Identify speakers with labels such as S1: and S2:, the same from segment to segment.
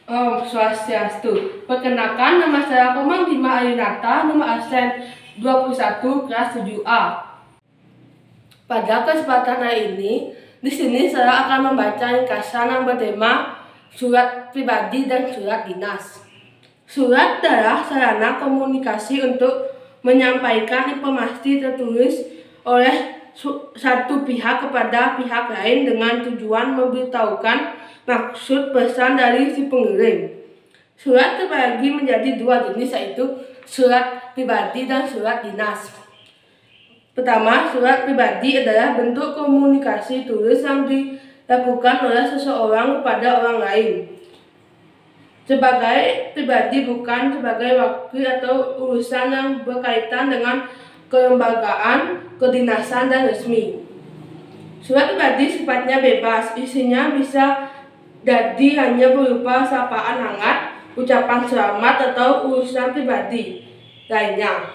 S1: Om Swastiastu. Perkenalkan, nama saya Komang Bima Ayunata, nomor absen 21 kelas 7A. Pada kesempatan hari ini, di sini saya akan membaca ringkasan yang bertema surat pribadi dan surat dinas. Surat adalah sarana komunikasi untuk menyampaikan informasi tertulis oleh satu pihak kepada pihak lain dengan tujuan memberitahukan maksud pesan dari si pengirim. Surat terbagi menjadi dua jenis, yaitu surat pribadi dan surat dinas. Pertama, surat pribadi adalah bentuk komunikasi tulis yang dilakukan oleh seseorang kepada orang lain sebagai pribadi, bukan sebagai wakil atau urusan yang berkaitan dengan kelembagaan, kedinasan, dan resmi. Surat pribadi sifatnya bebas, isinya bisa jadi hanya berupa sapaan hangat, ucapan selamat, atau urusan pribadi lainnya.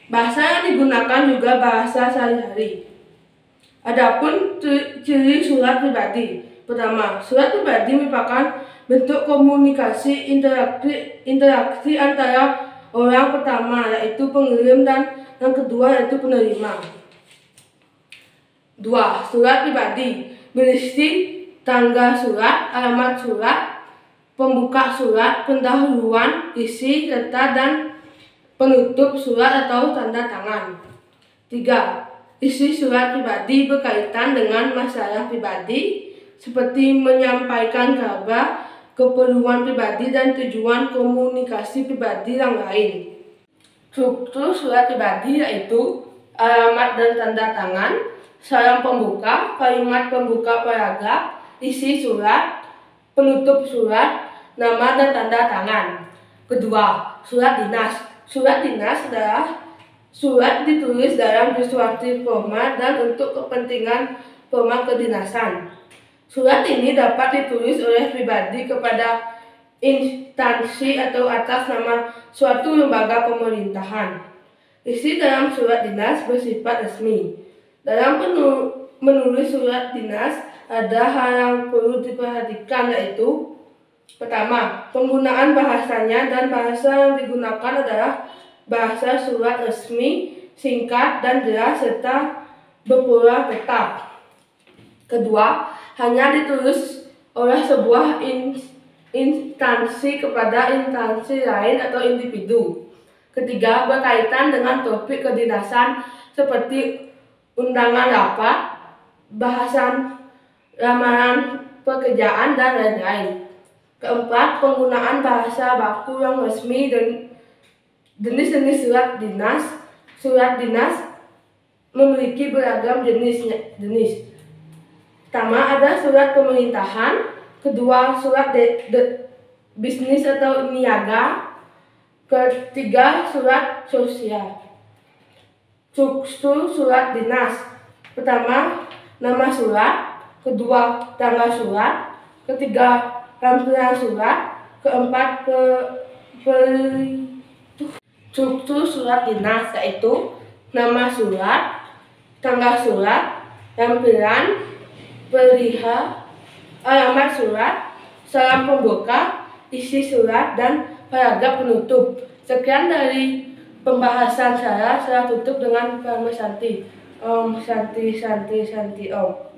S1: Bahasa yang digunakan juga bahasa sehari-hari. Adapun ciri surat pribadi. Pertama, surat pribadi merupakan bentuk komunikasi interaksi antara orang pertama, yaitu pengirim, dan yang kedua yaitu penerima. 2. Surat pribadi berisi tanggal surat, alamat surat, pembuka surat, pendahuluan, isi, serta dan penutup surat atau tanda tangan. 3. Isi surat pribadi berkaitan dengan masalah pribadi seperti menyampaikan kabar, keperluan pribadi, dan tujuan komunikasi pribadi yang lain. Struktur surat pribadi yaitu alamat dan tanda tangan, salam pembuka, kalimat pembuka paragraf, isi surat, penutup surat, nama dan tanda tangan. Kedua, surat dinas. Surat dinas adalah surat ditulis dalam persuasif formal dan untuk kepentingan formal kedinasan. Surat ini dapat ditulis oleh pribadi kepada instansi atau atas nama suatu lembaga pemerintahan. Isi dalam surat dinas bersifat resmi. Dalam menulis surat dinas ada hal yang perlu diperhatikan, yaitu pertama, penggunaan bahasanya, dan bahasa yang digunakan adalah bahasa surat resmi, singkat dan jelas, serta berpola tetap. Kedua, hanya ditulis oleh sebuah instansi kepada instansi lain atau individu. Ketiga, berkaitan dengan topik kedinasan seperti undangan rapat, bahasan lamaran pekerjaan, dan lain-lain. Keempat, penggunaan bahasa baku yang resmi dan jenis-jenis surat dinas. Surat dinas memiliki beragam jenis. Pertama, ada surat pemerintahan. Kedua, surat bisnis atau niaga. Ketiga, surat sosial. Struktur surat dinas. Pertama, nama surat. Kedua, tanggal surat. Ketiga, tampilan surat. Keempat, struktur surat dinas yaitu nama surat, tanggal surat, tampilan, perihal, alamat surat, salam pembuka, isi surat, dan paragraf penutup. Sekian dari pembahasan saya tutup dengan Om Santi Om.